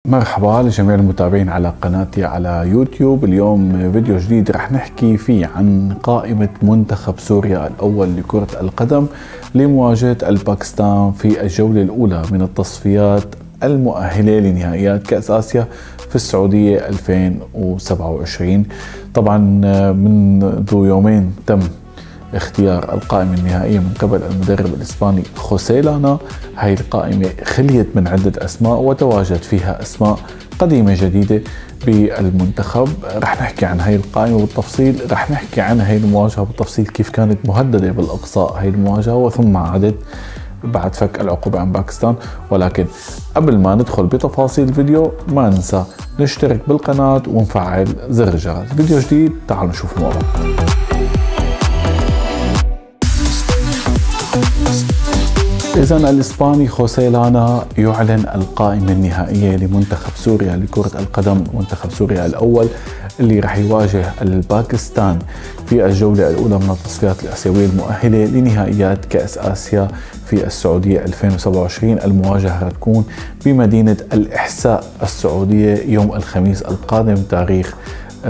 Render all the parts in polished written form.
مرحبا لجميع المتابعين على قناتي على يوتيوب. اليوم فيديو جديد رح نحكي فيه عن قائمة منتخب سوريا الأول لكرة القدم لمواجهة الباكستان في الجولة الأولى من التصفيات المؤهلة لنهائيات كأس آسيا في السعودية 2027. طبعا منذ يومين تم اختيار القائمة النهائية من قبل المدرب الإسباني خوسيه لانا. هاي القائمة خليت من عدة أسماء وتواجد فيها أسماء قديمة جديدة بالمنتخب. رح نحكي عن هاي القائمة بالتفصيل، رح نحكي عن هاي المواجهة بالتفصيل، كيف كانت مهددة بالإقصاء هاي المواجهة وثم عادت بعد فك العقوبة عن باكستان. ولكن قبل ما ندخل بتفاصيل الفيديو ما ننسى نشترك بالقناة ونفعل زر الجرس. فيديو جديد تعالوا نشوف مع بعض. إذن الإسباني خوسيه لانا يعلن القائمة النهائية لمنتخب سوريا لكرة القدم، منتخب سوريا الأول اللي رح يواجه الباكستان في الجولة الأولى من التصفيات الآسيوية المؤهلة لنهائيات كأس آسيا في السعودية 2027. المواجهة رح تكون بمدينة الإحساء السعودية يوم الخميس القادم تاريخ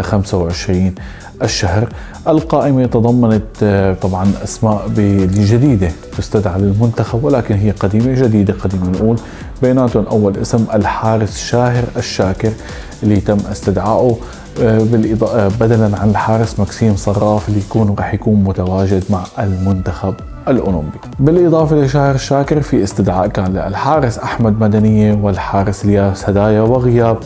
25 الشهر. القائمة تضمنت طبعا أسماء جديدة تستدعى للمنتخب، ولكن هي قديمة جديدة قديمة نقول. بيناتهم أول اسم الحارس شاهر الشاكر اللي تم استدعائه بدلا عن الحارس مكسيم صراف اللي رح يكون متواجد مع المنتخب الأولمبي. بالإضافة لشاهر الشاكر في استدعاء كان للحارس أحمد مدنية والحارس الياس هدايا، وغياب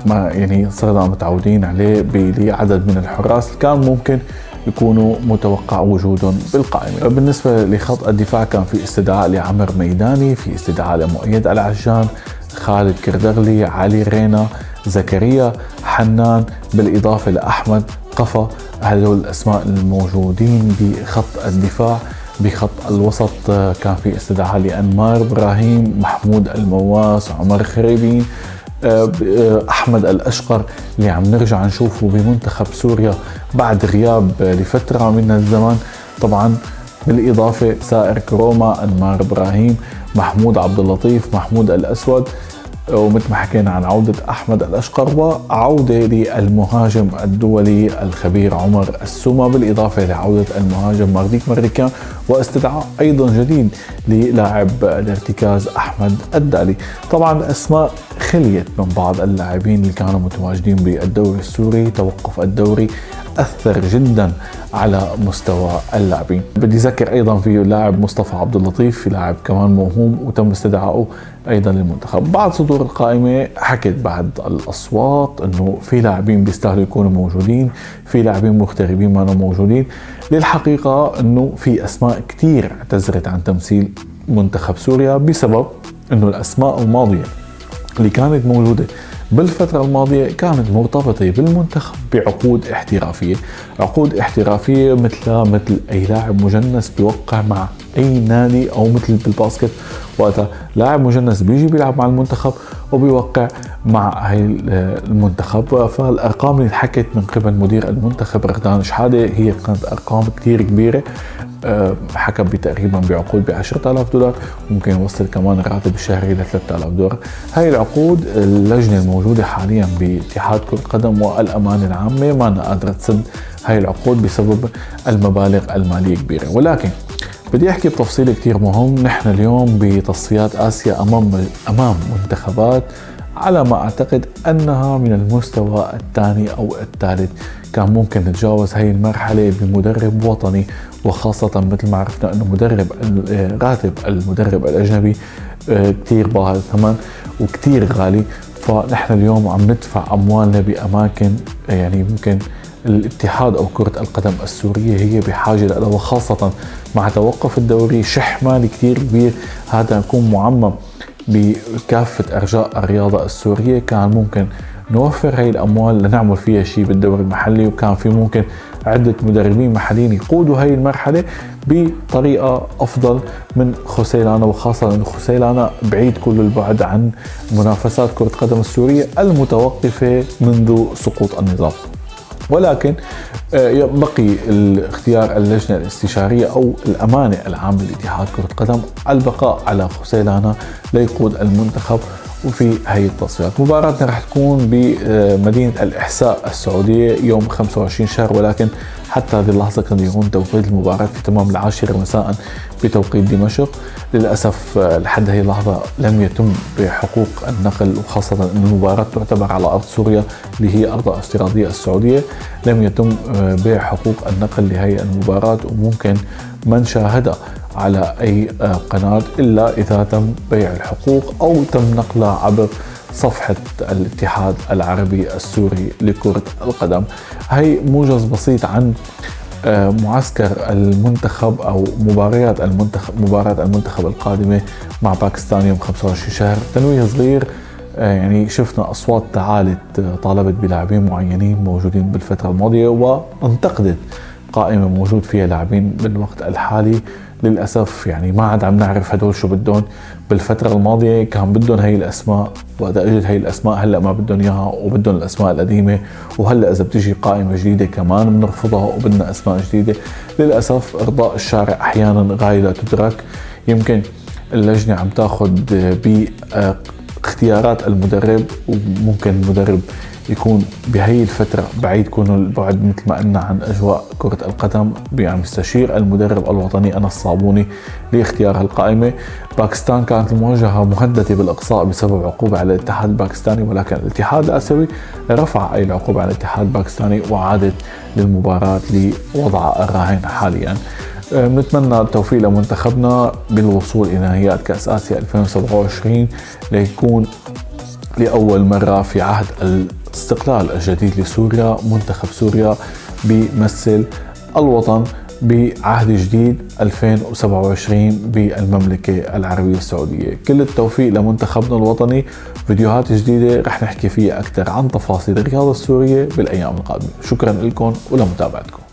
ما يعني صرنا متعودين عليه لعدد من الحراس اللي كان ممكن يكونوا متوقع وجودهم بالقائمة. بالنسبة لخط الدفاع كان في استدعاء لعمر ميداني، في استدعاء لمؤيد العجان، خالد كردغلي، علي رينا، زكريا حنان، بالإضافة لأحمد قفا. هذول الأسماء الموجودين بخط الدفاع. بخط الوسط كان في استدعاء لأنمار إبراهيم، محمود المواس، عمر خريبين، أحمد الأشقر اللي عم نرجع نشوفه بمنتخب سوريا بعد غياب لفترة من الزمن. طبعا بالإضافة سائر كروما، أنمار إبراهيم، محمود عبد اللطيف، محمود الأسود، ومثل ما حكينا عن عودة أحمد الأشقر وعودة للمهاجم الدولي الخبير عمر السومة، بالإضافة لعودة المهاجم مارديك مردكان، واستدعاء أيضا جديد للاعب الارتكاز أحمد الدالي. طبعا أسماء خليت من بعض اللاعبين اللي كانوا متواجدين بالدوري السوري. توقف الدوري أثر جدا على مستوى اللاعبين. بدي أذكر أيضا في لاعب مصطفى عبد اللطيف، في لاعب كمان موهوم وتم استدعائه أيضا للمنتخب. بعد صدور القائمة حكت بعد الأصوات أنه في لاعبين بيستاهلوا يكونوا موجودين، في لاعبين مغتربين ما موجودين. للحقيقة أنه في أسماء كتير اعتذرت عن تمثيل منتخب سوريا بسبب أنه الأسماء الماضية اللي كانت موجودة بالفترة الماضية كانت مرتبطة بالمنتخب بعقود احترافية. عقود احترافية مثل أي لاعب مجنس بيوقع مع أي نادي، أو مثل بالباسكت وقتها لاعب مجنس بيجي بيلعب مع المنتخب وبيوقع مع هاي المنتخب. فالأرقام اللي حكت من قبل مدير المنتخب رغدان شحادة هي كانت أرقام كتير كبيرة. حكى تقريبا بعقود ب$10,000، ممكن يوصل كمان الراتب الشهري ل$3,000. هاي العقود اللجنة الموجودة حاليا باتحاد كرة القدم والأمانة العامة ما قادرة تسد هاي العقود بسبب المبالغ المالية كبيرة. ولكن بدي أحكي بتفصيل كتير مهم. نحن اليوم بتصفيات آسيا أمام منتخبات على ما أعتقد أنها من المستوى الثاني أو الثالث. كان ممكن نتجاوز هاي المرحلة بمدرب وطني، وخاصة مثل ما عرفنا أنه راتب المدرب الأجنبي كتير باهظ ثمن وكتير غالي. فنحن اليوم عم ندفع أموالنا بأماكن يعني ممكن الاتحاد أو كرة القدم السورية هي بحاجة لها، وخاصة مع توقف الدوري شح مالي كتير كبير. هذا يكون معمم بكافة أرجاء الرياضة السورية. كان ممكن نوفر هاي الأموال لنعمل فيها شيء بالدوري المحلي، وكان في ممكن عدة مدربين محليين يقودوا هاي المرحلة بطريقة أفضل من خوسيه لانا، وخاصة أن خوسيه لانا بعيد كل البعد عن منافسات كرة القدم السورية المتوقفة منذ سقوط النظام. ولكن بقي اختيار اللجنة الاستشارية أو الأمانة العامة لاتحاد كرة القدم البقاء على خوسيه لانا ليقود المنتخب وفي هي التصفيات. مباراتنا رح تكون بمدينة الإحساء السعودية يوم 25 شهر، ولكن حتى هذه اللحظة كان يكون توقيت المباراة في تمام 10 مساء بتوقيت دمشق. للأسف لحد هذه اللحظة لم يتم بحقوق النقل، وخاصة أن المباراة تعتبر على أرض سوريا اللي هي أرض افتراضية السعودية، لم يتم بحقوق النقل لهي المباراة، وممكن من شاهدها على أي قناة إلا إذا تم بيع الحقوق أو تم نقلها عبر صفحة الاتحاد العربي السوري لكرة القدم. هي موجز بسيط عن معسكر المنتخب أو مباراة المنتخب القادمة مع باكستان يوم 25 شهر. تنويه صغير، يعني شفنا أصوات تعالت طالبت بلاعبين معينين موجودين بالفترة الماضية وانتقدت قائمة موجود فيها لاعبين بالوقت الحالي. للأسف يعني ما عاد عم نعرف هدول شو بدهم. بالفترة الماضية كان بدهم هي الأسماء، وإذا اجت هي الأسماء هلأ ما بدهم إياها وبدهم الأسماء القديمة، وهلأ إذا بتجي قائمة جديدة كمان بنرفضها وبدنا أسماء جديدة. للأسف إرضاء الشارع أحيانا غاية لا تدرك. يمكن اللجنة عم تاخذ باختيارات المدرب، وممكن المدرب يكون بهي الفترة بعيد كون البعد مثل ما قلنا عن أجواء كرة القدم، عم يستشير المدرب الوطني أنس صابوني لاختيار القائمة. باكستان كانت المواجهة مهددة بالإقصاء بسبب عقوبة على الاتحاد الباكستاني، ولكن الاتحاد الآسيوي رفع أي العقوبة على الاتحاد الباكستاني وعادت للمباراة لوضع الراهن حاليا. بنتمنى التوفيق لمنتخبنا بالوصول إلى نهائيات كأس آسيا 2027 ليكون لأول مرة في عهد الاستقلال الجديد لسوريا منتخب سوريا بيمثل الوطن بعهد جديد 2027 بالمملكة العربية السعودية. كل التوفيق لمنتخبنا الوطني. فيديوهات جديدة رح نحكي فيها أكثر عن تفاصيل الرياضة السورية بالأيام القادمة. شكرا لكم ولمتابعتكم.